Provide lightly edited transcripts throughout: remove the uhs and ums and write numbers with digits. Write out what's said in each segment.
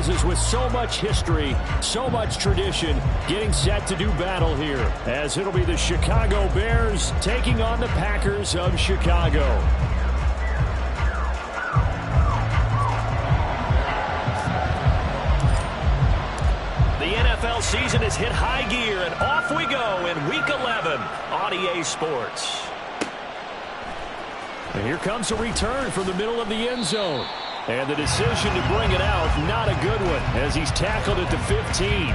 franchises with so much history, so much tradition, getting set to do battle here, as it'll be the Chicago Bears taking on the Packers of Chicago. The NFL season has hit high gear, and off we go in Week 11 on EA Sports. And here comes a return from the middle of the end zone. And the decision to bring it out, not a good one, as he's tackled at the 15.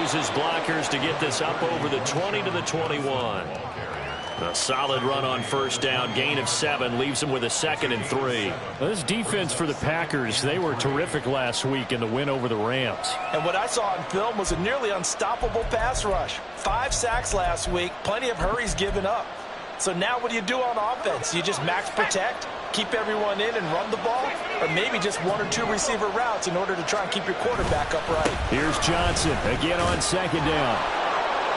His blockers to get this up over the 20 to the 21. A solid run on first down, gain of 7, leaves him with a 2nd and 3. Well, this defense for the Packers, they were terrific last week in the win over the Rams. And what I saw on film was a nearly unstoppable pass rush. 5 sacks last week, plenty of hurries given up. So now what do you do on offense? You just max protect, keep everyone in and run the ball, or maybe just 1 or 2 receiver routes in order to try and keep your quarterback upright. Here's Johnson again on 2nd down.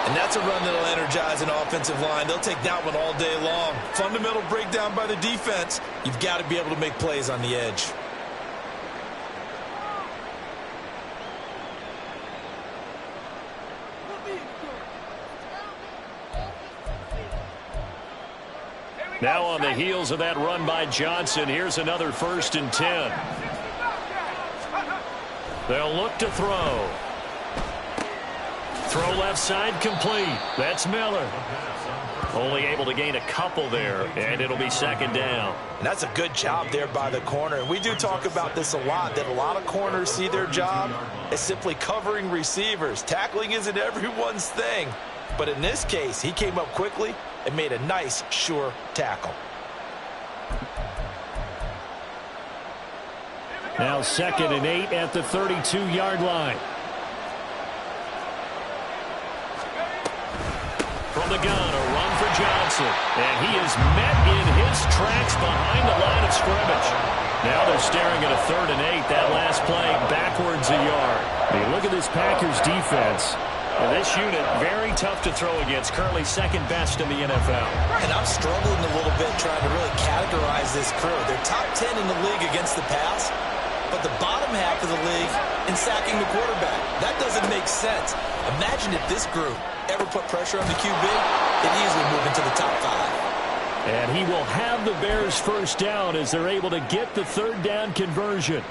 And that's a run that'll energize an offensive line. They'll take that one all day long. Fundamental breakdown by the defense. You've got to be able to make plays on the edge. Now on the heels of that run by Johnson, here's another 1st and 10. They'll look to throw. Throw left side complete. That's Miller. Only able to gain a couple there, and it'll be 2nd down. And that's a good job there by the corner. And we do talk about this a lot, that a lot of corners see their job as simply covering receivers. Tackling isn't everyone's thing. But in this case, he came up quickly and made a nice, sure tackle. Now 2nd and 8 at the 32-yard line. From the gun, a run for Johnson. And he is met in his tracks behind the line of scrimmage. Now they're staring at a 3rd and 8. That last play backwards a yard. Hey, look at this Packers defense. And this unit, very tough to throw against, currently 2nd best in the NFL. And I'm struggling a little bit trying to really categorize this crew. They're top 10 in the league against the pass, but the bottom half of the league in sacking the quarterback. That doesn't make sense. Imagine if this group ever put pressure on the QB, they'd easily move into the top 5. And he will have the Bears 1st down as they're able to get the 3rd down conversion.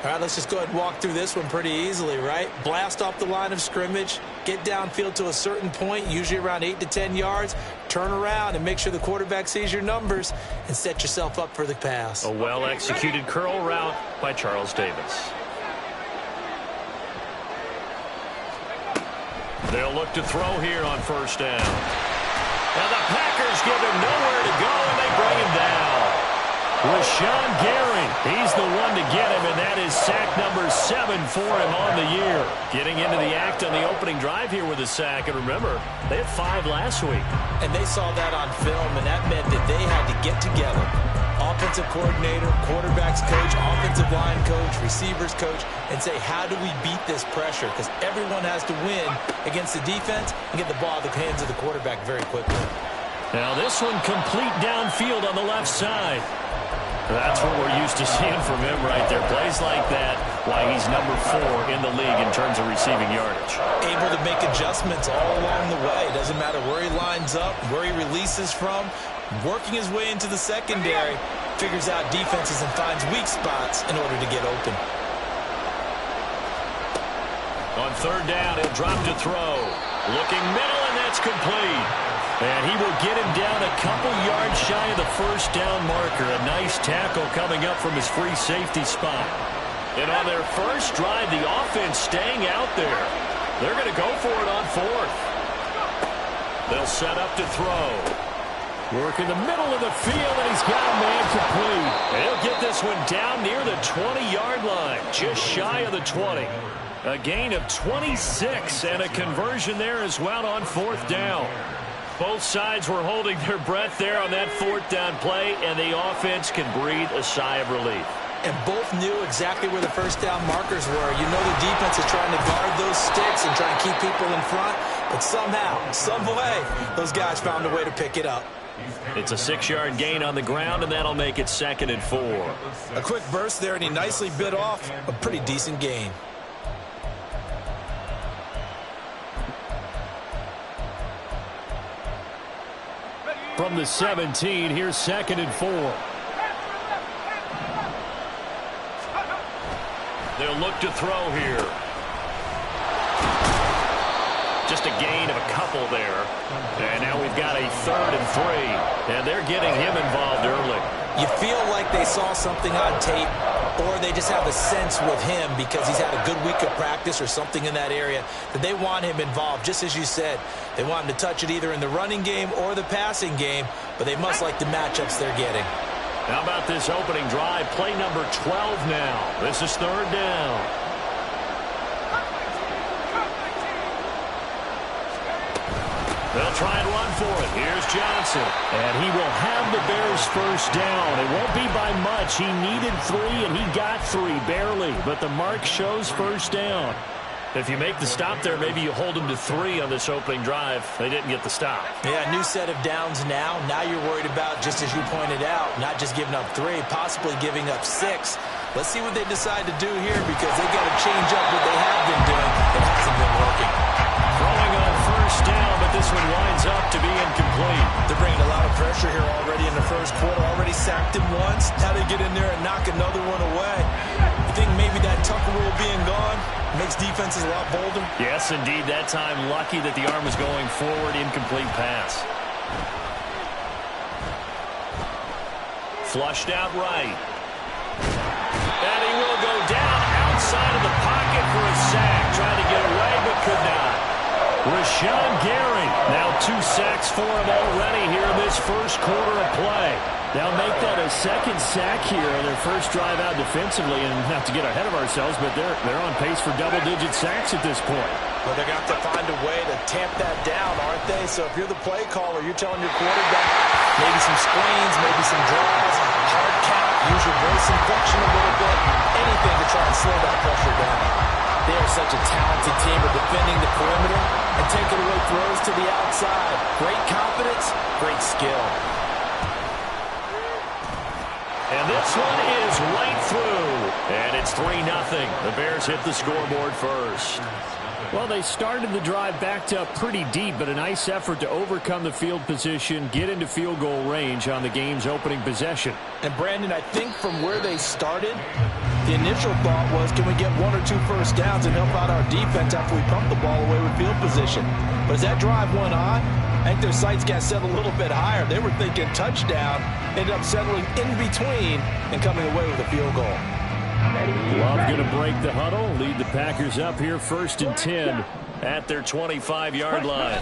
All right, let's just go ahead and walk through this one pretty easily, right? Blast off the line of scrimmage, get downfield to a certain point, usually around 8 to 10 yards, turn around and make sure the quarterback sees your numbers and set yourself up for the pass. A well-executed curl route by Charles Davis. They'll look to throw here on 1st down. And the Packers give him nowhere to go, and they bring him down. Rashawn Gary, he's the one to get him, and that is sack number 7 for him on the year. Getting into the act on the opening drive here with a sack, and remember, they had 5 last week. And they saw that on film, and that meant that they had to get together. Offensive coordinator, quarterbacks coach, offensive line coach, receivers coach, and say, how do we beat this pressure? Because everyone has to win against the defense and get the ball in the hands of the quarterback very quickly. Now this one complete downfield on the left side. That's what we're used to seeing from him right there. Plays like that, why he's number 4 in the league in terms of receiving yardage. Able to make adjustments all along the way. Doesn't matter where he lines up, where he releases from. Working his way into the secondary, figures out defenses and finds weak spots in order to get open. On 3rd down, he'll drop to throw. Looking middle, and that's complete. And he will get him down a couple yards shy of the 1st down marker. A nice tackle coming up from his free safety spot. And on their first drive, the offense staying out there. They're going to go for it on fourth. They'll set up to throw. Work in the middle of the field, and he's got a man complete. And he'll get this one down near the 20-yard line, just shy of the 20. A gain of 26 and a conversion there as well on fourth down. Both sides were holding their breath there on that fourth down play, and the offense can breathe a sigh of relief. And both knew exactly where the first down markers were. You know the defense is trying to guard those sticks and try and keep people in front, but somehow, some way, those guys found a way to pick it up. It's a 6-yard gain on the ground, and that'll make it 2nd and 4. A quick burst there, and he nicely bit off a pretty decent gain. From the 17, here's 2nd and 4. They'll look to throw here. Just a gain of a couple there. And now we've got a 3rd and 3. And they're getting him involved early. You feel like they saw something on tape, or they just have a sense with him because he's had a good week of practice or something in that area that they want him involved. Just as you said, they want him to touch it either in the running game or the passing game, but they must like the matchups they're getting. How about this opening drive? Play number 12 now. This is 3rd down. They'll try and run for it. Here's Johnson. And he will have the Bears first down. It won't be by much. He needed 3, and he got 3, barely. But the mark shows first down. If you make the stop there, maybe you hold them to 3 on this opening drive. They didn't get the stop. Yeah, new set of downs now. Now you're worried about, just as you pointed out, not just giving up 3, possibly giving up 6. Let's see what they decide to do here because they've got to change up what they have been doing. It hasn't been working. Throwing on first down, but this one winds up to be incomplete. They're bringing a lot of pressure here already in the first quarter. Already sacked him once. Now they get in there and knock another one away. You think maybe that Tucker rule being gone makes defenses a lot bolder? Yes, indeed. That time lucky that the arm was going forward. Incomplete pass. Flushed out right. And he will go down outside of the pocket for a sack. Trying to get away, but could not. Rashawn Gary, now 2 sacks for him already here in this first quarter of play. They'll make that a 2nd sack here in their first drive out defensively, and not to get ahead of ourselves, but they're on pace for double-digit sacks at this point. Well, they're going to have to find a way to tamp that down, aren't they? So if you're the play caller, you're telling your quarterback maybe some screens, maybe some draws, hard count, use your brace inflection a little bit, anything to try and slow that pressure down. They are such a talented team of defending the perimeter and taking away throws to the outside. Great confidence, great skill. And this one is right through. And it's 3-0. The Bears hit the scoreboard first. Well, they started the drive backed up pretty deep, but a nice effort to overcome the field position, get into field goal range on the game's opening possession. And, Brandon, I think from where they started, the initial thought was, can we get 1 or 2 first downs and help out our defense after we pump the ball away with field position? But as that drive went on, I think their sights got set a little bit higher. They were thinking touchdown, ended up settling in between and coming away with a field goal. Love going to break the huddle, lead the Packers up here 1st and 10 at their 25-yard line.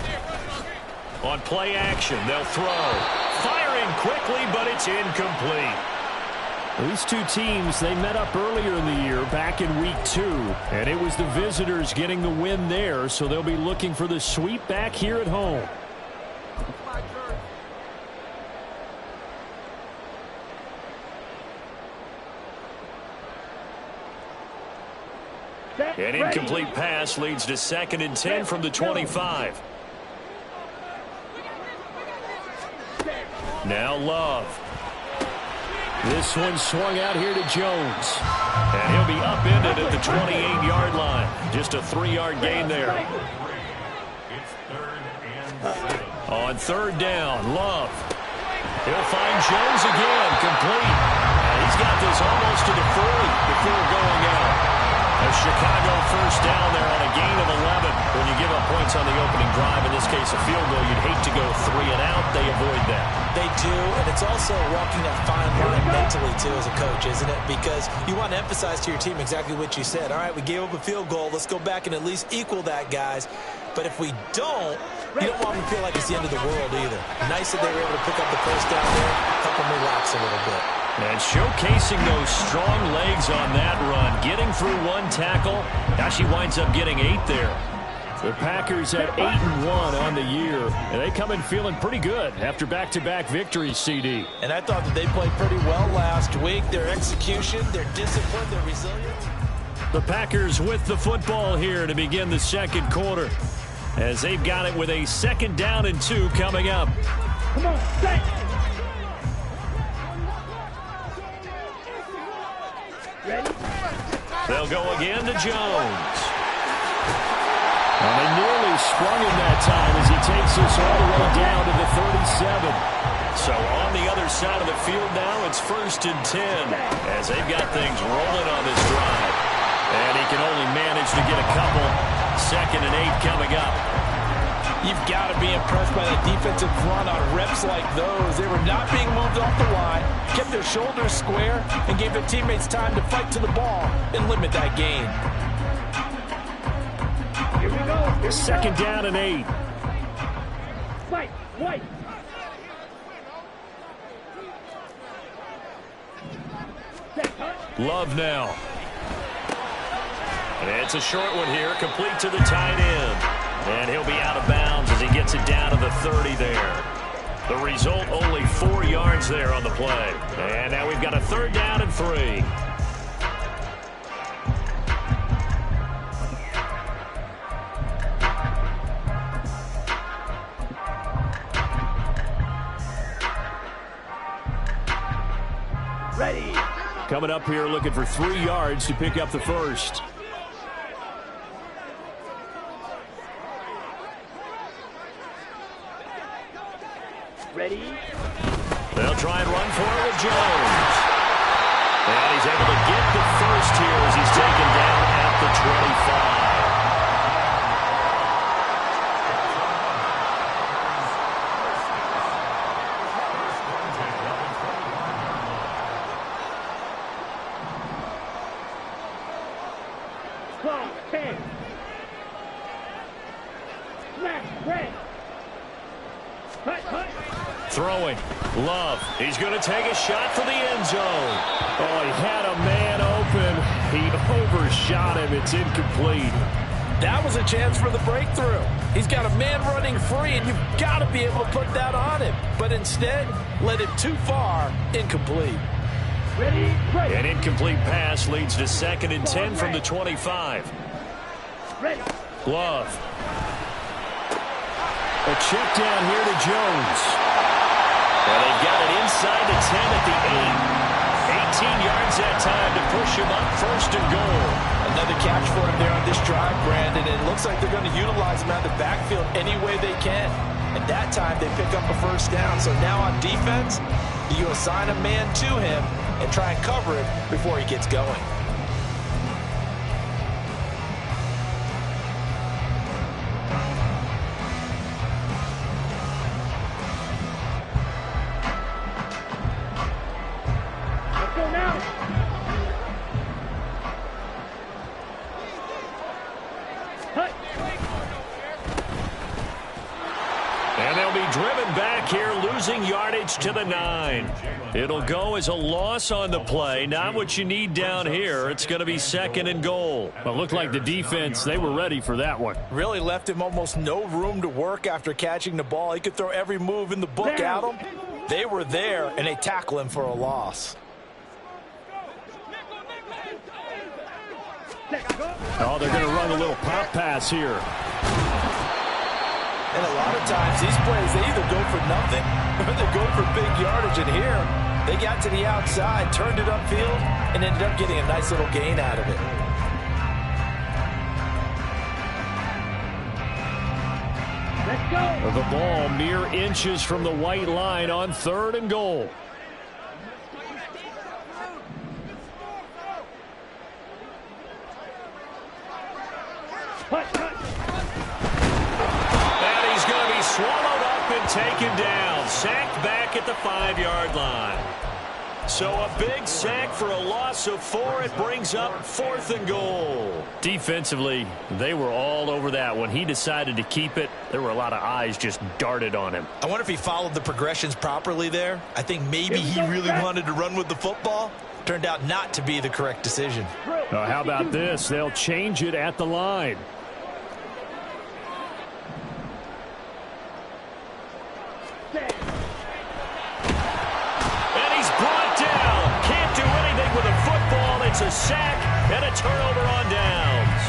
On play action, they'll throw. Firing quickly, but it's incomplete. These two teams, they met up earlier in the year, back in week 2, and it was the visitors getting the win there, so they'll be looking for the sweep back here at home. An incomplete pass leads to 2nd and 10 from the 25. Now Love. This one swung out here to Jones. And he'll be upended at the 28-yard line. Just a 3-yard gain there. On 3rd down, Love. He'll find Jones again, complete. And he's got this almost to the 40 before going out. A Chicago first down there on a gain of 11. When you give up points on the opening drive, in this case a field goal, you'd hate to go 3 and out. They avoid that. They do, and it's also walking that fine line mentally, too, as a coach, isn't it? Because you want to emphasize to your team exactly what you said. All right, we gave up a field goal. Let's go back and at least equal that, guys. But if we don't, you don't want them to feel like it's the end of the world either. Nice that they were able to pick up the first down there, help them relax a little bit. And showcasing those strong legs on that run, getting through one tackle. Now she winds up getting 8 there. The Packers at 8-1 on the year, and they come in feeling pretty good after back-to-back victories, CD. And I thought that they played pretty well last week. Their execution, their discipline, their resilience. The Packers with the football here to begin the second quarter, as they've got it with a 2nd down and 2 coming up. Come on, stay. Ready? They'll go again to Jones. And they nearly sprung him that time as he takes us all the way down to the 37. So on the other side of the field now, it's 1st and 10 as they've got things rolling on this drive. And he can only manage to get a couple. 2nd and 8 coming up. You've got to be impressed by that defensive front on reps like those. They were not being moved off the line, kept their shoulders square, and gave their teammates time to fight to the ball and limit that gain. Here we go. 2nd down and 8. Fight, fight. Love now. And it's a short one here, complete to the tight end. And he'll be out of bounds as he gets it down to the 30 there. The result, only 4 yards there on the play. And now we've got a 3rd down and 3. Ready. Coming up here looking for 3 yards to pick up the first. Ready. They'll try and run for it with Jones. And he's able to get the first here as he's taken down at the 25. Throwing. Love. He's going to take a shot for the end zone. Oh, he had a man open. He overshot him. It's incomplete. That was a chance for the breakthrough. He's got a man running free, and you've got to be able to put that on him. But instead, led it too far. Incomplete. Ready, right. An incomplete pass leads to 2nd and 10 from the 25. Ready. Love. A check down here to Jones. And they've got it inside the 10 at the 8. 18 yards that time to push him up 1st and goal. Another catch for him there on this drive, Brandon. And it looks like they're going to utilize him out of the backfield any way they can. And that time they pick up a 1st down. So now on defense, you assign a man to him and try and cover it before he gets going. And they'll be driven back here, losing yardage to the 9. It'll go as a loss on the play. Not what you need down here. It's going to be 2nd and goal. Well, it looked like the defense, they were ready for that one. Really left him almost no room to work after catching the ball. He could throw every move in the book at him. They were there, and they tackle him for a loss. Oh, they're going to run a little pop pass here. And a lot of times, these plays, they either go for nothing or they go for big yardage. And here, they got to the outside, turned it upfield, and ended up getting a nice little gain out of it. Let's go. The ball mere inches from the white line on 3rd and goal. And he's going to be swallowed up and taken down. Sacked back at the 5-yard line. So a big sack for a loss of 4. It brings up 4th and goal. Defensively, they were all over that. When he decided to keep it, there were a lot of eyes just darted on him. I wonder if he followed the progressions properly there. I think maybe he really wanted to run with the football. Turned out not to be the correct decision. How about this? They'll change it at the line. And he's brought down. Can't do anything with a football. It's a sack and a turnover on downs.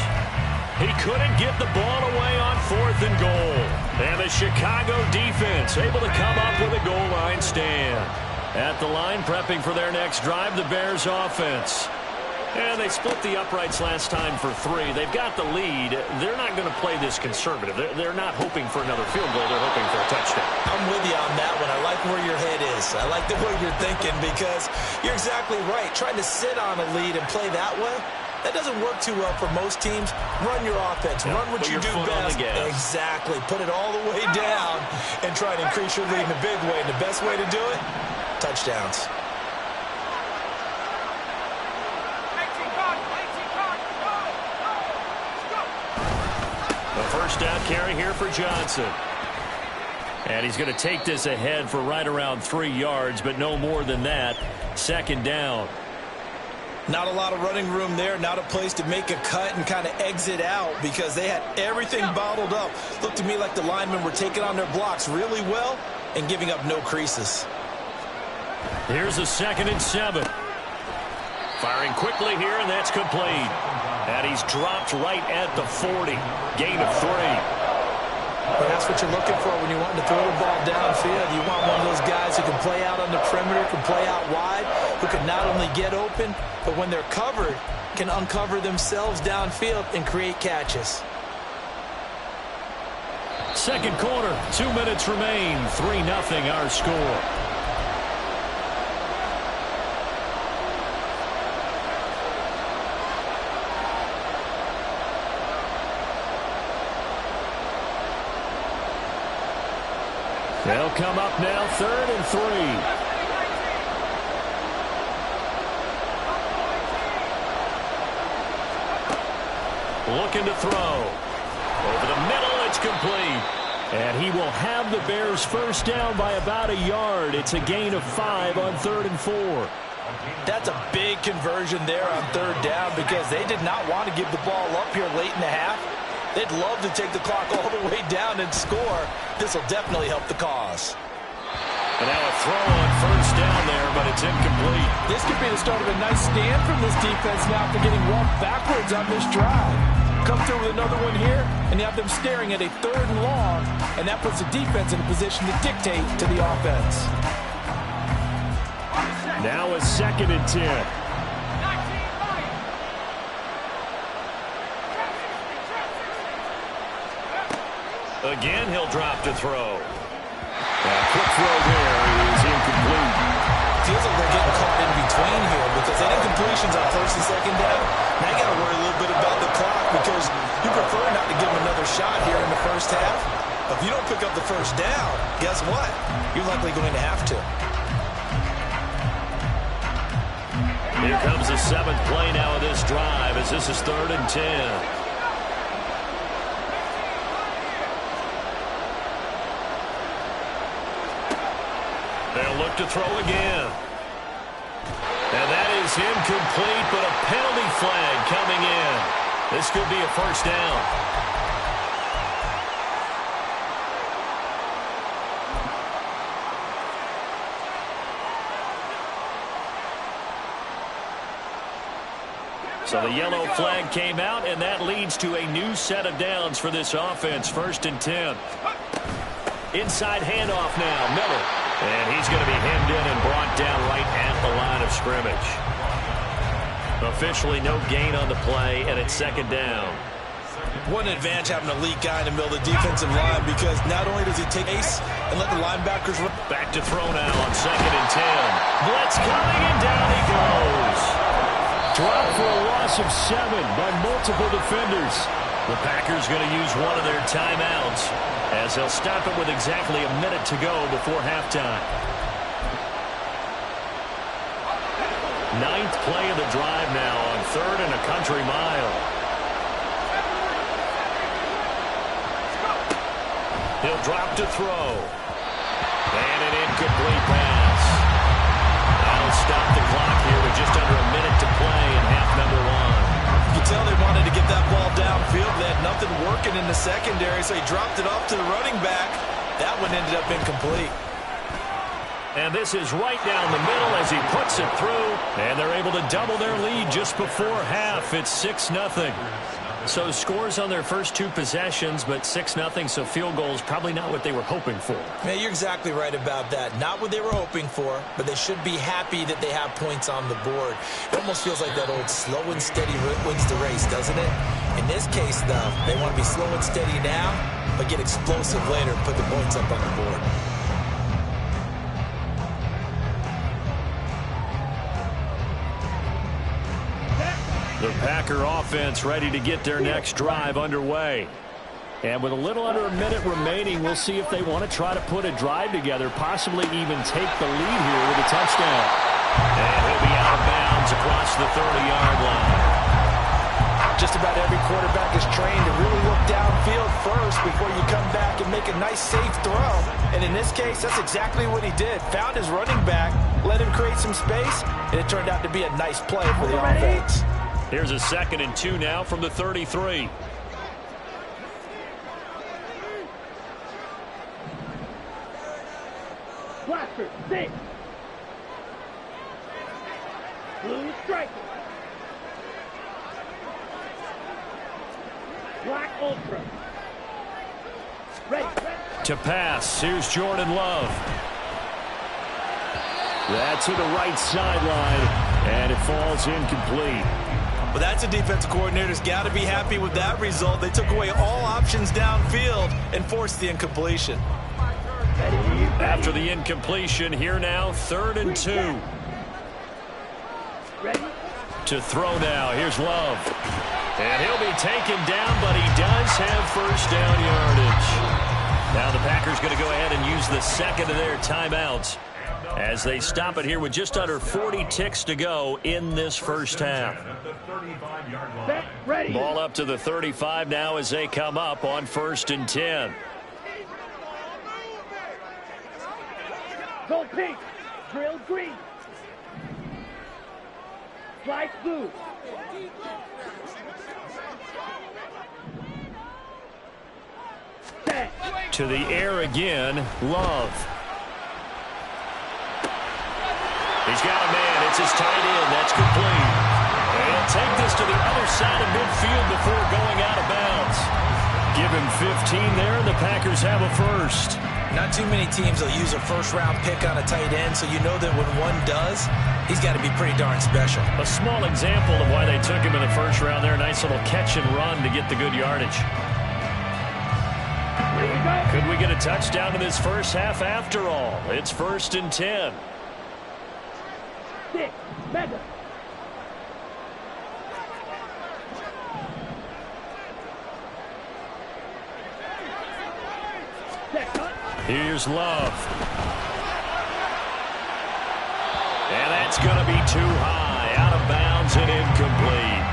He couldn't get the ball away on 4th and goal. And the Chicago defense able to come up with a goal line stand. At the line, prepping for their next drive, the Bears offense. And they split the uprights last time for 3. They've got the lead. They're not going to play this conservative. They're not hoping for another field goal. They're hoping for a touchdown. I'm with you on that one. I like where your head is. I like the way you're thinking because you're exactly right. Trying to sit on a lead and play that way, that doesn't work too well for most teams. Run your offense. Run what you do best. Exactly. Put it all the way down and try to increase your lead in a big way. And the best way to do it, touchdowns. The first down carry here for Johnson. And he's going to take this ahead for right around 3 yards, but no more than that. 2nd down. Not a lot of running room there. Not a place to make a cut and kind of exit out because they had everything bottled up. Looked to me like the linemen were taking on their blocks really well and giving up no creases. Here's a 2nd and 7. Firing quickly here, and that's complete. And he's dropped right at the 40. Gain of 3. Well, that's what you're looking for when you want to throw the ball downfield. You want one of those guys who can play out on the perimeter, can play out wide, who can not only get open, but when they're covered, can uncover themselves downfield and create catches. 2nd quarter, 2 minutes remain. 3-0 our score. They'll come up now, 3rd and 3. Looking to throw. Over the middle, it's complete. And he will have the Bears first down by about a yard. It's a gain of 5 on 3rd and 4. That's a big conversion there on 3rd down because they did not want to give the ball up here late in the half. They'd love to take the clock all the way down and score. This will definitely help the cause. And now a throw on 1st down there, but it's incomplete. This could be the start of a nice stand from this defense now for getting walked backwards on this drive. Come through with another one here, and you have them staring at a 3rd and long, and that puts the defense in a position to dictate to the offense. Now a 2nd and 10. Again, he'll drop to throw. Quick throw there is incomplete. Feels like they're getting caught in between here because they had incompletions on 1st and 2nd down. Now you got to worry a little bit about the clock because you prefer not to give them another shot here in the 1st half. But if you don't pick up the 1st down, guess what? You're likely going to have to. Here comes the 7th play now of this drive as this is 3rd and 10. They'll look to throw again. And that is incomplete, but a penalty flag coming in. This could be a 1st down. So the yellow flag came out, and that leads to a new set of downs for this offense. 1st and 10. Inside handoff now, Miller. And he's going to be hemmed in and brought down right at the line of scrimmage. Officially no gain on the play, and it's 2nd down. What an advantage having a elite guy in the middle of the defensive line because not only does he take ace and let the linebackers run. Back to throw now on 2nd and 10. Blitz coming, and down he goes. Dropped for a loss of 7 by multiple defenders. The Packers going to use one of their timeouts as they'll stop it with exactly a minute to go before halftime. Ninth play of the drive now on 3rd and a country mile. He'll drop to throw. And an incomplete pass. That'll stop the clock here with just under a minute to play in half number 1. You can tell they wanted to get that ball downfield. They had nothing working in the secondary, so he dropped it off to the running back. That one ended up incomplete. And this is right down the middle as he puts it through. And they're able to double their lead just before half. It's 6-0. So scores on their first 2 possessions, but 6-0, so field goals probably not what they were hoping for. Yeah, you're exactly right about that. Not what they were hoping for, but they should be happy that they have points on the board. It almost feels like that old slow and steady wins the race, doesn't it? In this case, though, they want to be slow and steady now, but get explosive later and put the points up on the board. The Packer offense ready to get their next drive underway. And with a little under a minute remaining, we'll see if they want to try to put a drive together, possibly even take the lead here with a touchdown. And he'll be out of bounds across the 30-yard line. Just about every quarterback is trained to really look downfield first before you come back and make a nice, safe throw. And in this case, that's exactly what he did. Found his running back, let him create some space, and it turned out to be a nice play for the offense. Here's a 2nd and 2 now from the 33. Blaster, 6. Blue striker. Black ultra. Ready. To pass, here's Jordan Love. That's to the right sideline, and it falls incomplete. Well, that's a defensive coordinator's got to be happy with that result. They took away all options downfield and forced the incompletion. After the incompletion, here now, 3rd and 2. Ready. To throw now, here's Love. And he'll be taken down, but he does have first down yardage. Now the Packers going to go ahead and use the 2nd of their timeouts as they stop it here with just under 40 ticks to go in this first half. Set, ready. Ball up to the 35 now as they come up on 1st and 10. Go pink. Drill green. Slide blue. Set. To the air again, Love. He's got a man. It's his tight end. That's complete. And he'll take this to the other side of midfield before going out of bounds. Give him 15 there, and the Packers have a first. Not too many teams will use a first-round pick on a tight end, so you know that when one does, he's got to be pretty darn special. A small example of why they took him in the first round there. A nice little catch and run to get the good yardage. Here we go. Could we get a touchdown in this first half after all? It's 1st and 10. 6. Mega. Here's Love. And that's going to be too high. Out of bounds and incomplete.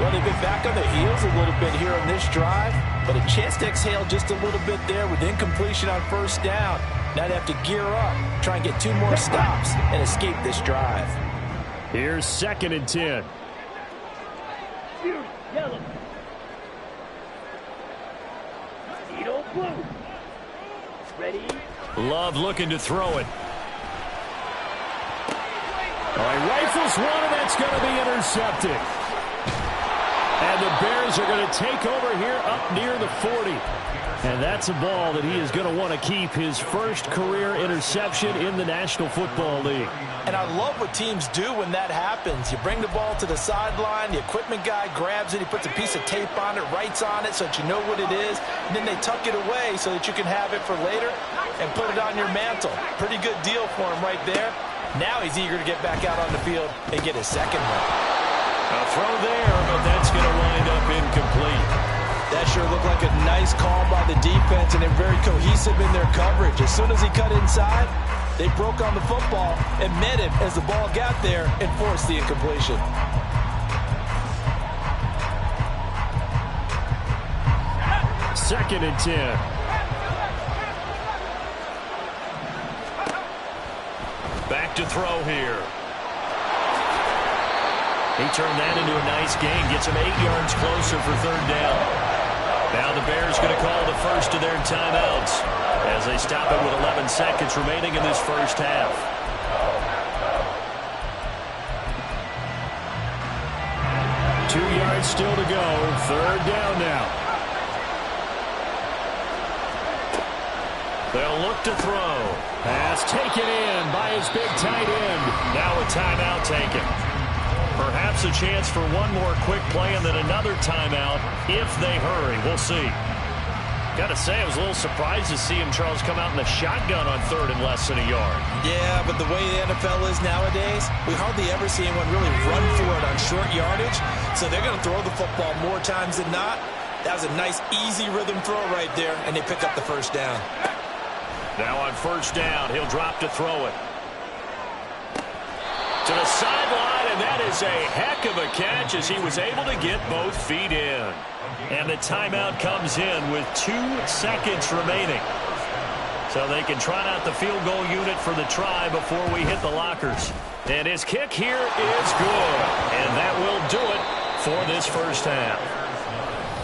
Well, they've been back on their heels a little bit here on this drive, but a chance to exhale just a little bit there with incompletion on first down. Now they have to gear up, try and get 2 more stops, and escape this drive. Here's 2nd and 10. Fury, yellow. Needle, blue. Ready. Love looking to throw it. All right, rifles one, and that's going to be intercepted. And the Bears are going to take over here up near the 40. And that's a ball that he is going to want to keep, his first career interception in the National Football League. And I love what teams do when that happens. You bring the ball to the sideline, the equipment guy grabs it, he puts a piece of tape on it, writes on it so that you know what it is, and then they tuck it away so that you can have it for later and put it on your mantle. Pretty good deal for him right there. Now he's eager to get back out on the field and get his second one. A throw there, but that's going to wind up incomplete. Nice call by the defense, and they're very cohesive in their coverage. As soon as he cut inside, they broke on the football and met him as the ball got there and forced the incompletion. Second and 10. Back to throw here. He turned that into a nice gain. Gets him 8 yards closer for third down. Now the Bears going to call the first of their timeouts as they stop it with 11 seconds remaining in this first half. Two yards still to go. Third down now. They'll look to throw. Pass taken in by his big tight end. Now a timeout taken. Perhaps a chance for one more quick play and then another timeout if they hurry. We'll see. Got to say, I was a little surprised to see him, Charles, come out in the shotgun on third and less than a yard. Yeah, but the way the NFL is nowadays, we hardly ever see anyone really run for it on short yardage. So they're going to throw the football more times than not. That was a nice, easy rhythm throw right there, and they pick up the first down. Now on first down, he'll drop to throw it. To the sideline, and that is a heck of a catch as he was able to get both feet in. And the timeout comes in with 2 seconds remaining. So they can trot out the field goal unit for the try before we hit the lockers. And his kick here is good. And that will do it for this first half.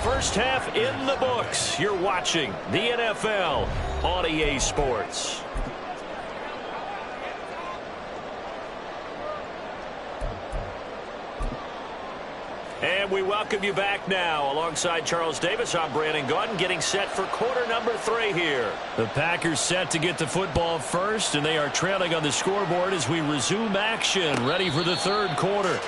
First half in the books. You're watching the NFL on EA Sports. And we welcome you back now. Alongside Charles Davis, I'm Brandon Gaudin, getting set for quarter number 3 here. The Packers set to get the football first, and they are trailing on the scoreboard as we resume action, ready for the third quarter.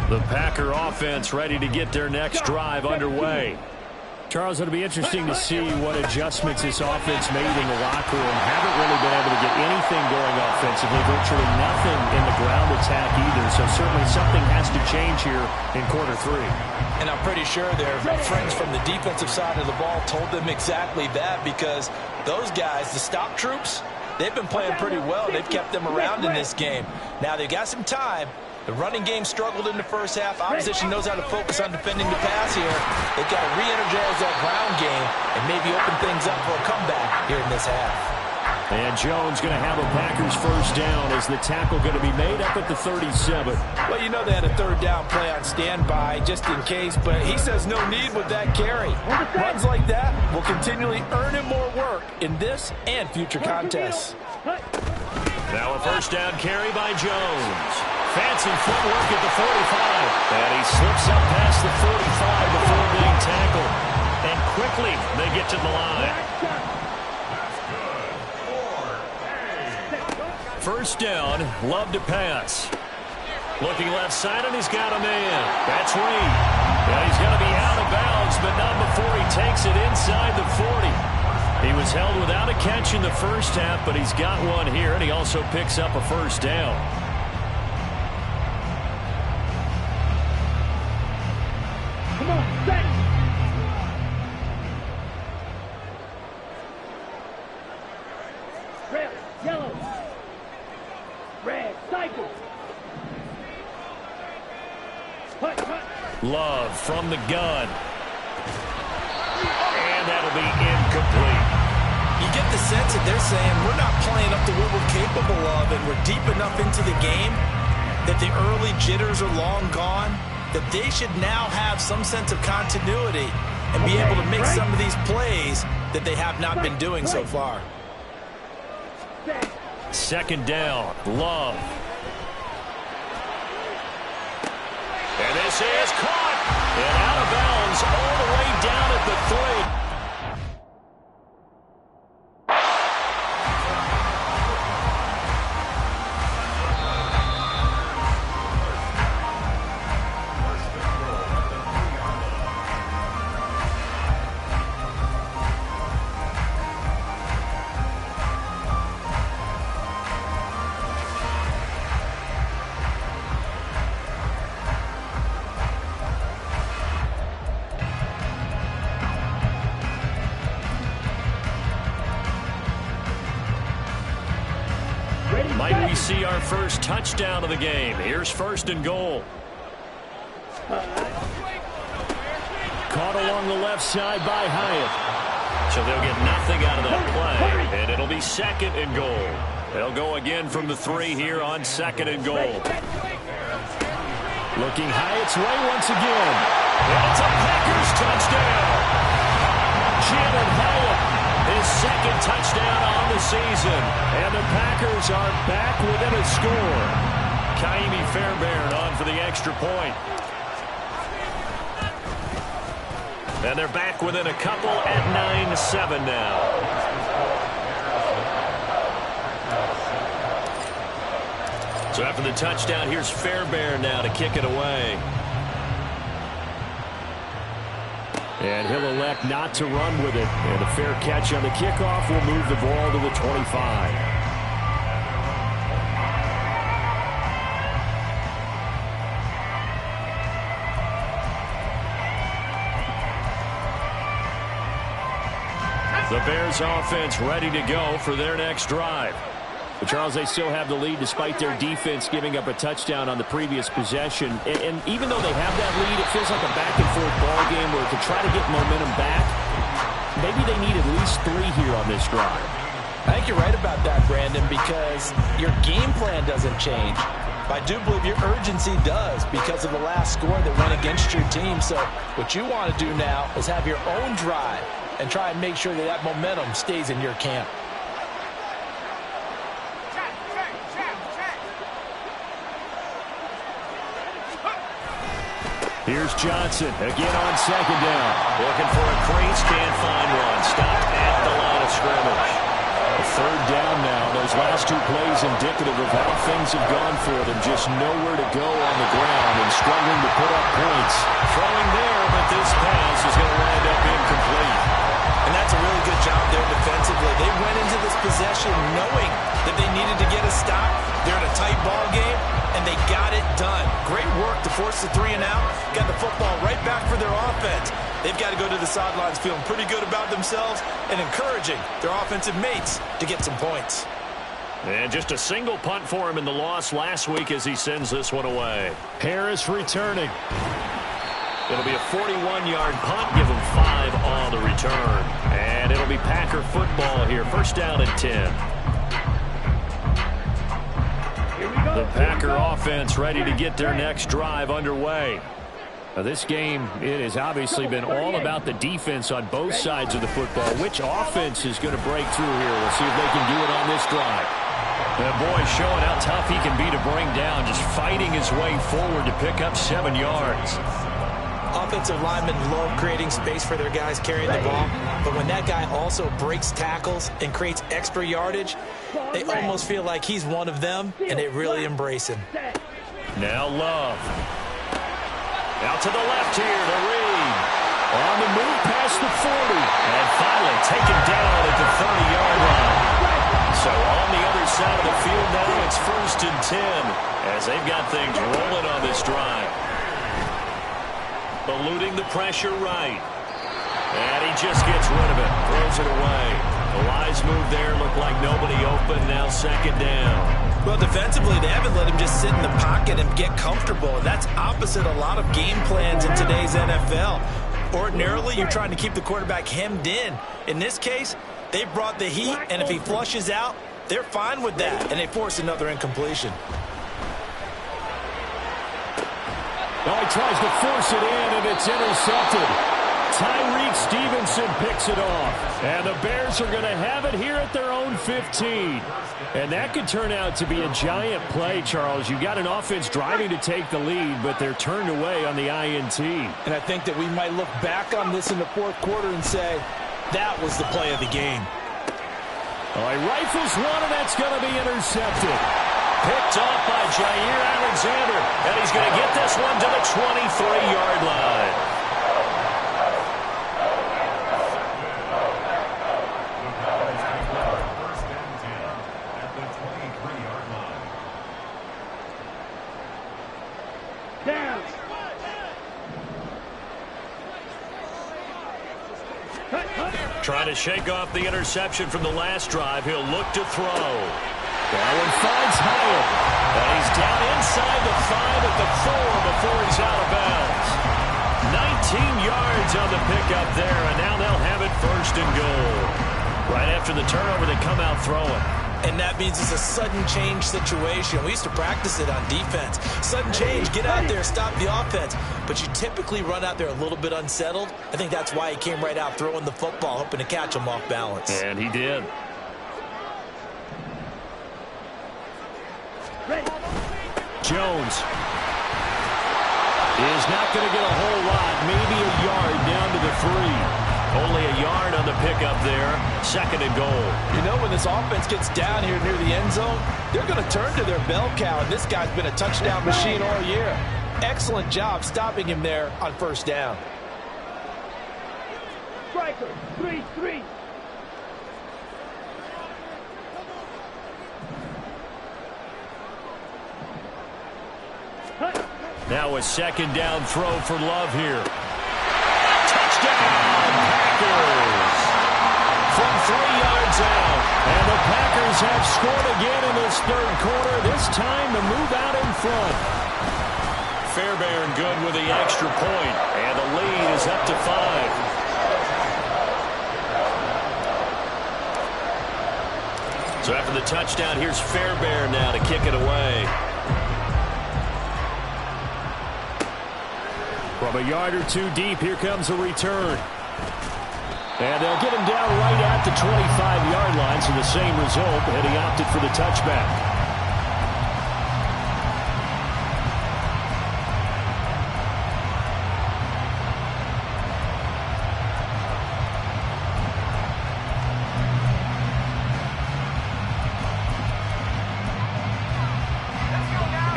The Packer offense ready to get their next drive underway. Charles, it'll be interesting to see what adjustments this offense made in the locker room. Haven't really been able to get anything going offensively, virtually nothing in the ground attack either. So certainly something has to change here in quarter 3. And I'm pretty sure their friends from the defensive side of the ball told them exactly that, because those guys, the stop troops, they've been playing pretty well. They've kept them around in this game. Now they've got some time. The running game struggled in the first half. Opposition knows how to focus on defending the pass here. They've got to re-energize that ground game and maybe open things up for a comeback here in this half. And Jones going to have a Packers first down as the tackle going to be made up at the 37. Well, you know they had a third down play on standby just in case, but he says no need with that carry. Runs like that will continually earn him more work in this and future contests. Now a first down carry by Jones. Fancy footwork at the 45. And he slips up past the 45 before being tackled. And quickly they get to the line. First down, Love to pass. Looking left side, and he's got a man. That's Reed. Well, he's going to be out of bounds, but not before he takes it inside the 40. He was held without a catch in the first half, but he's got one here, and he also picks up a first down. Come on, set. Red, yellow. Red, cycle. Hut, hut. Love from the gun. And that'll be incomplete. You get the sense that they're saying we're not playing up to what we're capable of, and we're deep enough into the game that the early jitters are long gone, that they should now have some sense of continuity and be able to make some of these plays that they have not been doing so far. Second down, Love. And this is caught. And out of bounds all the way down at the 3. see our first touchdown of the game. Here's 1st and goal. Caught along the left side by Hyatt. So they'll get nothing out of that play, and it'll be 2nd and goal. They'll go again from the 3 here on 2nd and goal. Looking Hyatt's way once again. And it's a Packers touchdown. Jalen Hyatt, his 2nd touchdown on the season. And the Packers are back within a score. Kaimi Fairbairn on for the extra point. And they're back within a couple at 9-7 now. So after the touchdown, here's Fairbairn now to kick it away. And he'll elect not to run with it. And a fair catch on the kickoff will move the ball to the 25. The Bears offense ready to go for their next drive. But Charles, they still have the lead despite their defense giving up a touchdown on the previous possession. And even though they have that lead, it feels like a back-and-forth ball game where to try to get momentum back, maybe they need at least 3 here on this drive. I think you're right about that, Brandon, because your game plan doesn't change. I do believe your urgency does because of the last score that went against your team. So what you want to do now is have your own drive and try and make sure that that momentum stays in your camp. Here's Johnson again on 2nd down. Looking for a crease, can't find one. Stopped at the line of scrimmage. A 3rd down now. Those last 2 plays indicative of how things have gone for them. Just nowhere to go on the ground and struggling to put up points. Throwing there, but this pass is going to wind up incomplete. And that's a really good job there defensively. They went into this possession knowing that they needed to get a stop. They're in a tight ball game, and they got it done. Great work to force the 3 and out. Got the football right back for their offense. They've got to go to the sidelines feeling pretty good about themselves and encouraging their offensive mates to get some points. And just a single punt for him in the loss last week as he sends this one away. Harris returning. It'll be a 41-yard punt, give him 5 on the return. And it'll be Packer football here, 1st down and 10. The Packer offense ready to get their next drive underway. Now this game, it has obviously been all about the defense on both sides of the football. Which offense is going to break through here? We'll see if they can do it on this drive. That boy showing how tough he can be to bring down, just fighting his way forward to pick up 7 yards. Offensive linemen love creating space for their guys carrying the ball, but when that guy also breaks tackles and creates extra yardage, they almost feel like he's one of them, and they really embrace him. Now Love. Out to the left here to Reed. On the move past the 40. And finally taken down at the 30-yard line. So on the other side of the field now, it's 1st and 10 as they've got things rolling on this drive. Eluding the pressure right. And he just gets rid of it. Throws it away. The Lions move there. Looked like nobody open. Now 2nd down. Well, defensively, they haven't let him just sit in the pocket and get comfortable. That's opposite a lot of game plans in today's NFL. Ordinarily, you're trying to keep the quarterback hemmed in. In this case, they brought the heat, and if he flushes out, they're fine with that, and they force another incompletion. Well, he tries to force it in, and it's intercepted. Tyreek Stevenson picks it off. And the Bears are going to have it here at their own 15. And that could turn out to be a giant play, Charles. You got an offense driving to take the lead, but they're turned away on the INT. And I think that we might look back on this in the 4th quarter and say, that was the play of the game. Oh, he rifles one, and that's going to be intercepted. Picked off by Jair Alexander. And he's going to get this one to the 23-yard line. Trying to shake off the interception from the last drive. He'll look to throw. That one finds Hyatt. And he's down inside the 5 at the 4 before he's out of bounds. 19 yards on the pickup there, and now they'll have it first and goal. Right after the turnover, they come out throwing. And that means it's a sudden change situation. We used to practice it on defense. Sudden change, get out there, stop the offense. But you typically run out there a little bit unsettled. I think that's why he came right out throwing the football, hoping to catch him off balance. And he did. Jones is not going to get a whole lot, maybe a yard down to the 3. Only a yard on the pickup there, second and goal. You know, when this offense gets down here near the end zone, they're going to turn to their bell cow, and this guy's been a touchdown machine all year. Excellent job stopping him there on first down. Striker, 3-3. Now a second down throw for Love here. Touchdown, Packers! From 3 yards out. And the Packers have scored again in this third quarter, this time to move out in front. Fairbairn good with the extra point, and the lead is up to 5. So after the touchdown, here's Fairbairn now to kick it away. From a yard or 2 deep, here comes a return. And they'll get him down right at the 25-yard line, so the same result, and he opted for the touchback.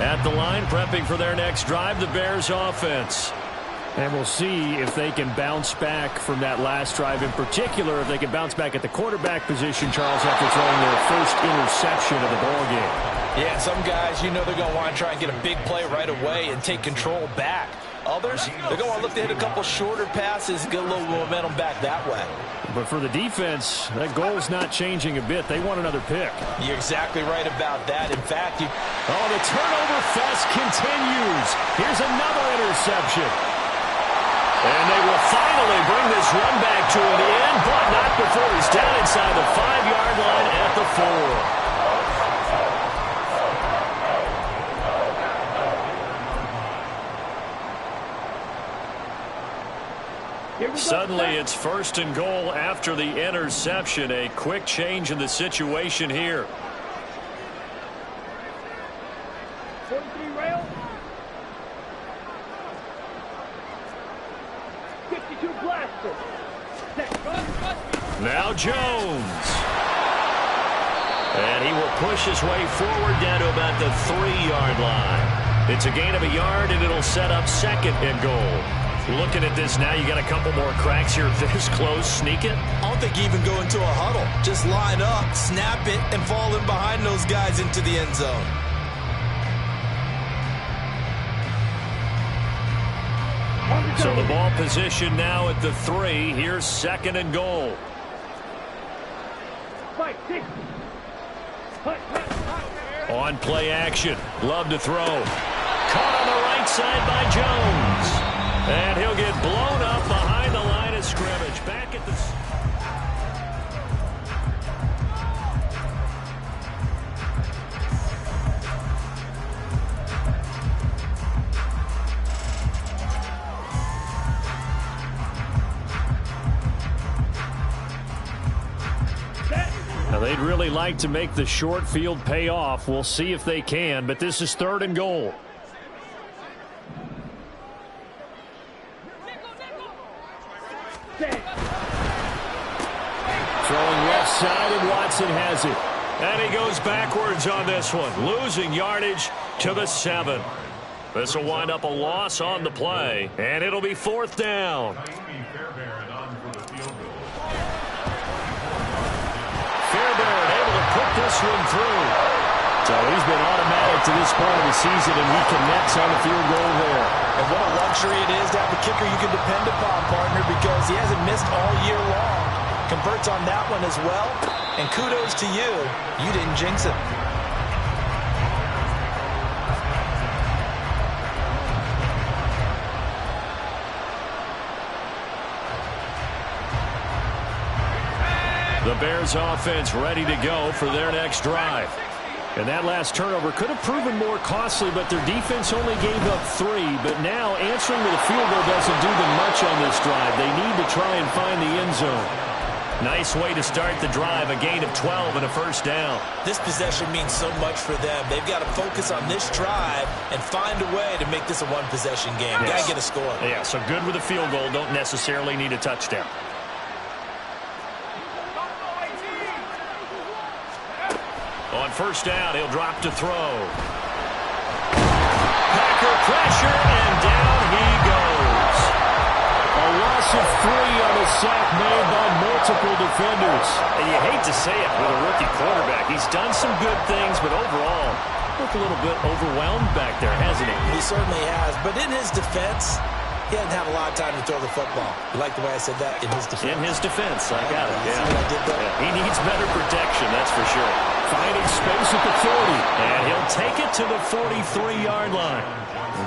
At the line, prepping for their next drive, the Bears offense. And we'll see if they can bounce back from that last drive. In particular, if they can bounce back at the quarterback position, Charles, after throwing their first interception of the ballgame. Yeah, some guys, you know they're going to want to try and get a big play right away and take control back. Others, they're going to want to look to hit a couple shorter passes and get a little momentum back that way. But for the defense, that goal's not changing a bit. They want another pick. You're exactly right about that. In fact, the turnover fest continues. Here's another interception. And they will finally bring this run back to an end, but not before he's down inside the 5-yard line at the 4. Suddenly, it's first and goal after the interception. A quick change in the situation here. 43 rail. 52 blaster. Now Jones. And he will push his way forward down to about the 3-yard line. It's a gain of a yard, and it'll set up second and goal. Looking at this now, you got a couple more cracks here this close. Sneak it? I don't think you even go into a huddle. Just line up, snap it, and fall in behind those guys into the end zone. So the ball position now at the 3. Here's second and goal. On play action. Love to throw. Caught on the right side by Jones. And he'll get blown up behind the line of scrimmage. Back at the... Now, they'd really like to make the short field pay off. We'll see if they can, but this is third and goal. Throwing left side, and Watson has it. And he goes backwards on this one, losing yardage to the 7. This will wind up a loss on the play, and it'll be fourth down. Fairbairn able to put this one through. So he's been automatic to this point of the season, and he connects on the field goal there. And what a luxury it is to have a kicker you can depend upon, partner, because he hasn't missed all year long. Converts on that one as well, and kudos to you. You didn't jinx it. The Bears offense ready to go for their next drive. And that last turnover could have proven more costly, but their defense only gave up 3. But now answering with a field goal doesn't do them much on this drive. They need to try and find the end zone. Nice way to start the drive, a gain of 12 and a first down. This possession means so much for them. They've got to focus on this drive and find a way to make this a one-possession game. Yes. Got to get a score. Yeah, so good with a field goal. Don't necessarily need a touchdown. On first down, he'll drop to throw. Packer pressure, and down he goes. A loss of 3 on a sack made by multiple defenders. And you hate to say it with a rookie quarterback. He's done some good things, but overall, looked a little bit overwhelmed back there, hasn't he? He certainly has. But in his defense, he doesn't have a lot of time to throw the football. You like the way I said that? In his defense. In his defense, I got it. See what I did there? Yeah. He needs better protection, that's for sure. Finding space at the 40. And he'll take it to the 43-yard line.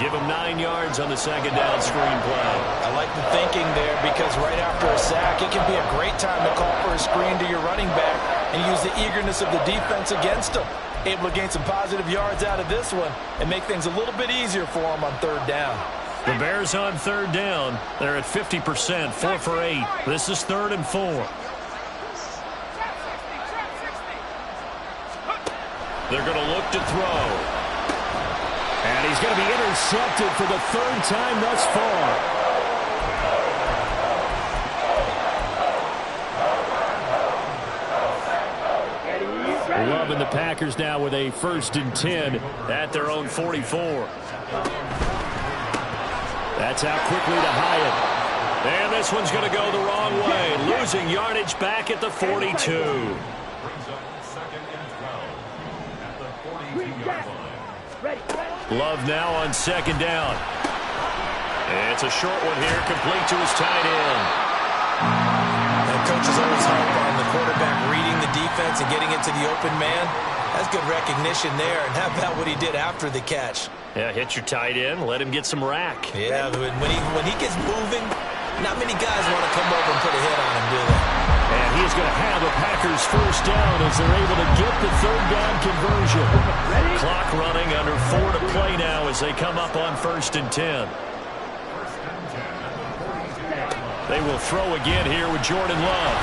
Give him 9 yards on the second down screen play. I like the thinking there because right after a sack, it can be a great time to call for a screen to your running back and use the eagerness of the defense against him. Able to gain some positive yards out of this one and make things a little bit easier for him on third down. The Bears on third down. They're at 50%, 4 for 8. This is 3rd and 4. They're going to look to throw. And he's going to be intercepted for the 3rd time thus far. Loving the Packers now with a 1st and 10 at their own 44. That's out quickly to Hyatt. And this one's going to go the wrong way. Losing yardage back at the 42. Love now on 2nd down. It's a short one here, complete to his tight end. And coaches always harp on the quarterback reading the defense and getting it to the open man. That's good recognition there. And how about what he did after the catch? Yeah, hit your tight end, let him get some rack. Yeah, when he gets moving, not many guys want to come over and put a hit on him, do they? And he's going to have a Packers 1st down as they're able to get the 3rd down conversion. Clock running, under 4 to play now as they come up on 1st and 10. They will throw again here with Jordan Love.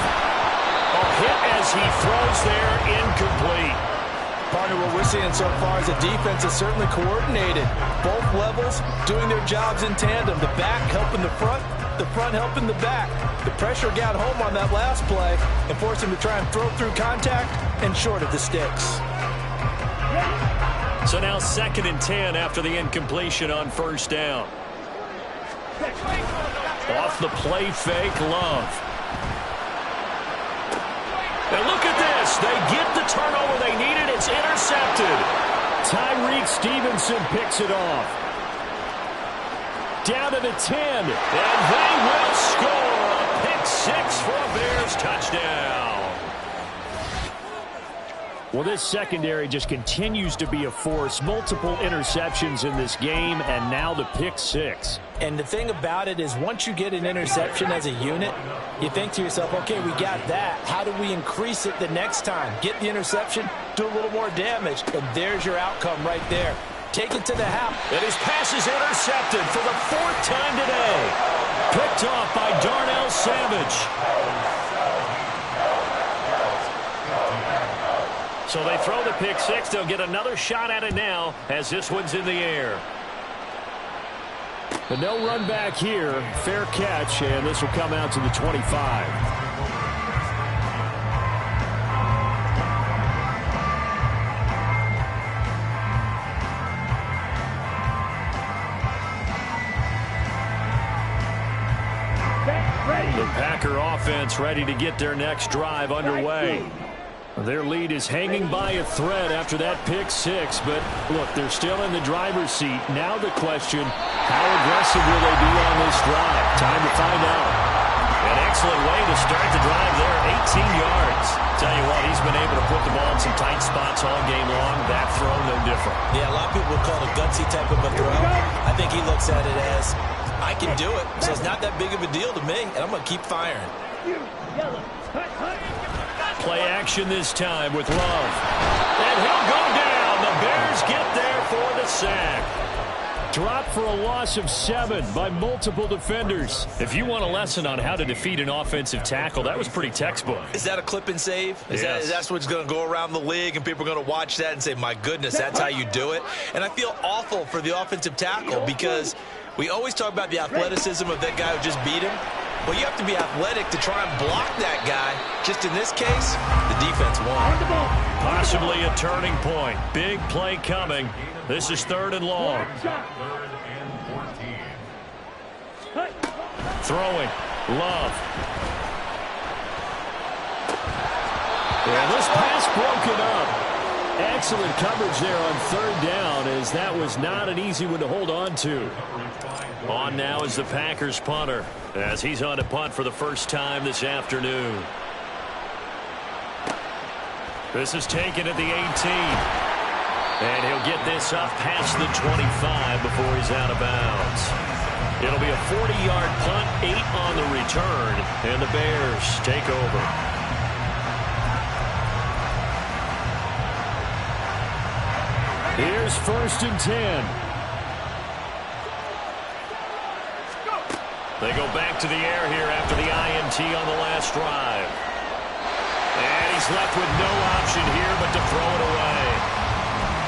A hit as he throws there, incomplete. Partner, what we're seeing so far is the defense is certainly coordinated. Both levels doing their jobs in tandem. The back helping the front helping the back. The pressure got home on that last play and forced him to try and throw through contact and short of the sticks. So now 2nd and 10 after the incompletion on 1st down. Off the play fake, Love. And look at this. They get the turnover they needed. It's intercepted. Tyreek Stevenson picks it off. Down to the 10. And they will score. A pick 6 for a Bears touchdown. Well, this secondary just continues to be a force. Multiple interceptions in this game, and now the pick 6. And the thing about it is once you get an interception as a unit, you think to yourself, okay, we got that. How do we increase it the next time? Get the interception, do a little more damage, and there's your outcome right there. Take it to the half. And his pass is intercepted for the 4th time today. Picked off by Darnell Savage. So they throw the pick 6. They'll get another shot at it now as this one's in the air. But no run back here. Fair catch, and this will come out to the 25. The Packer offense ready to get their next drive underway. Their lead is hanging by a thread after that pick 6, but look, they're still in the driver's seat. Now the question, how aggressive will they be on this drive? Time to find out. An excellent way to start the drive there, 18 yards. Tell you what, he's been able to put the ball in some tight spots all game long. That throw, no different. Yeah, a lot of people would call it a gutsy type of a throw. I think he looks at it as, I can do it, so it's not that big of a deal to me, and I'm going to keep firing. Play action this time with Love. And he'll go down. The Bears get there for the sack. Dropped for a loss of 7 by multiple defenders. If you want a lesson on how to defeat an offensive tackle, that was pretty textbook. Is that a clip and save? Yes. Is that what's going to go around the league and people are going to watch that and say, my goodness, that's how you do it? And I feel awful for the offensive tackle because we always talk about the athleticism of that guy who just beat him. Well, you have to be athletic to try and block that guy. Just in this case, the defense won. Possibly a turning point. Big play coming. This is 3rd and long. Throwing. Love. And this pass broken up. Excellent coverage there on 3rd down, as that was not an easy one to hold on to. On now is the Packers punter, as he's on to punt for the first time this afternoon. This is taken at the 18. And he'll get this up past the 25 before he's out of bounds. It'll be a 40-yard punt, 8 on the return, and the Bears take over. Here's 1st and 10. They go back to the air here after the INT on the last drive. And he's left with no option here but to throw it away.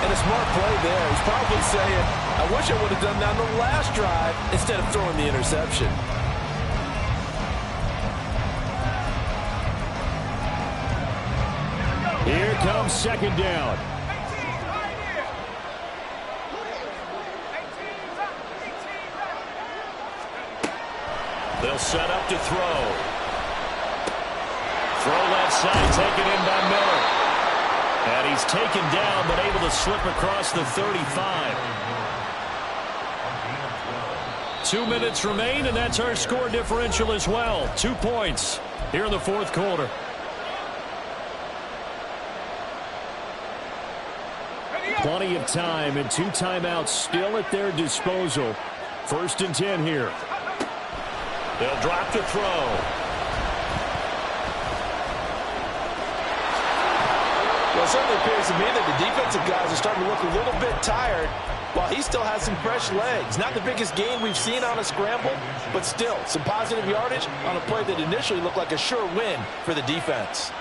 And a smart play there. He's probably saying, I wish I would have done that on the last drive instead of throwing the interception. Here comes 2nd down. They'll set up to throw. Throw left side, taken in by Miller. And he's taken down, but able to slip across the 35. 2 minutes remain, and that's our score differential as well. 2 points here in the 4th quarter. Plenty of time and 2 timeouts still at their disposal. 1st and 10 here. They'll drop to throw. Well, it certainly appears to me that the defensive guys are starting to look a little bit tired while he still has some fresh legs. Not the biggest gain we've seen on a scramble, but still some positive yardage on a play that initially looked like a sure win for the defense.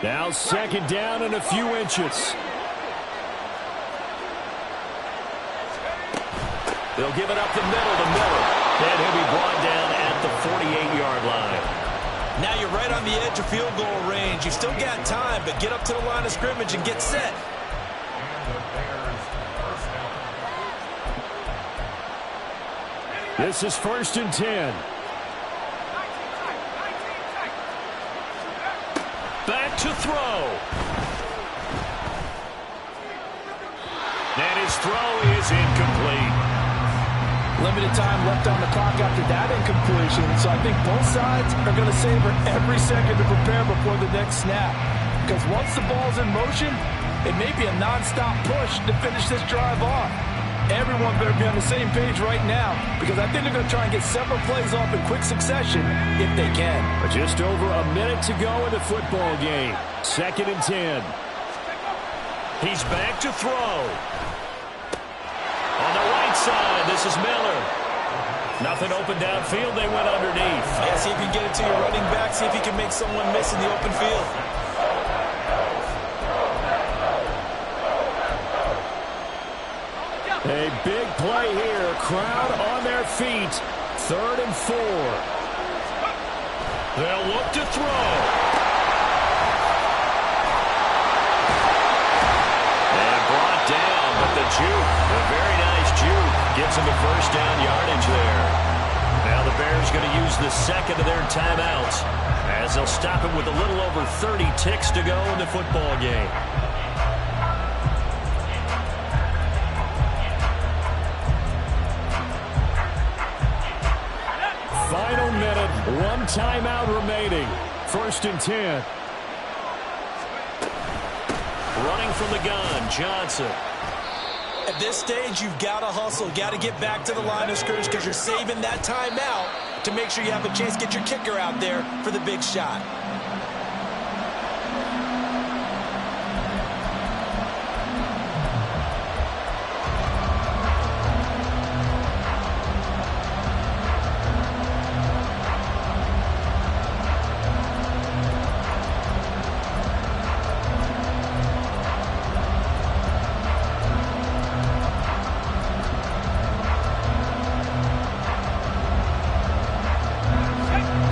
Now 2nd down and a few inches. They'll give it up the middle to Miller. And he'll be brought down at the 48-yard line. Now you're right on the edge of field goal range. You've still got time, but get up to the line of scrimmage and get set. This is 1st and 10. Back to throw. And his throw is incomplete. Limited time left on the clock after that incompletion, so I think both sides are going to savor every second to prepare before the next snap. Because once the ball's in motion, it may be a non-stop push to finish this drive off. Everyone better be on the same page right now, because I think they're going to try and get several plays off in quick succession if they can. Just over a minute to go in the football game. 2nd and 10. He's back to throw. On the right side, this is Miller. Nothing open downfield. They went underneath. Yeah, see if you can get it to your running back. See if you can make someone miss in the open field. A big play here. Crowd on their feet. 3rd and 4. They'll look to throw. And brought down, but the juke, a very nice juke, gets him a 1st down yardage there. Now the Bears going to use the 2nd of their timeouts as they'll stop it with a little over 30 ticks to go in the football game. Final minute, 1 timeout remaining. 1st and 10. Running from the gun, Johnson. At this stage, you've got to hustle. Got to get back to the line of scrimmage because you're saving that timeout to make sure you have a chance to get your kicker out there for the big shot.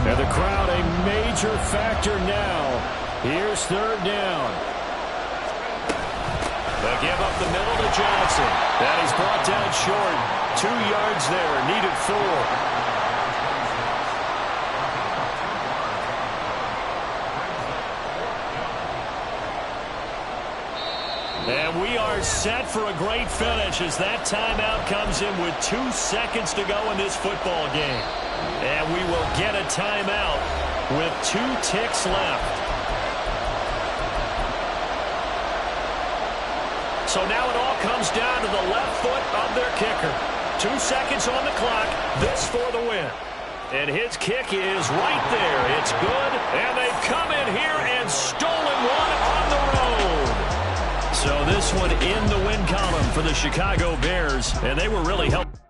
And the crowd a major factor now. Here's third down. They give up the middle to Johnson. That is brought down short. 2 yards there, needed 4. And we are set for a great finish as that timeout comes in with 2 seconds to go in this football game. And we will get a timeout with 2 ticks left. So now it all comes down to the left foot of their kicker. 2 seconds on the clock. This for the win. And his kick is right there. It's good. And they've come in here and stolen one on the road. So this one in the win column for the Chicago Bears. And they were really helped.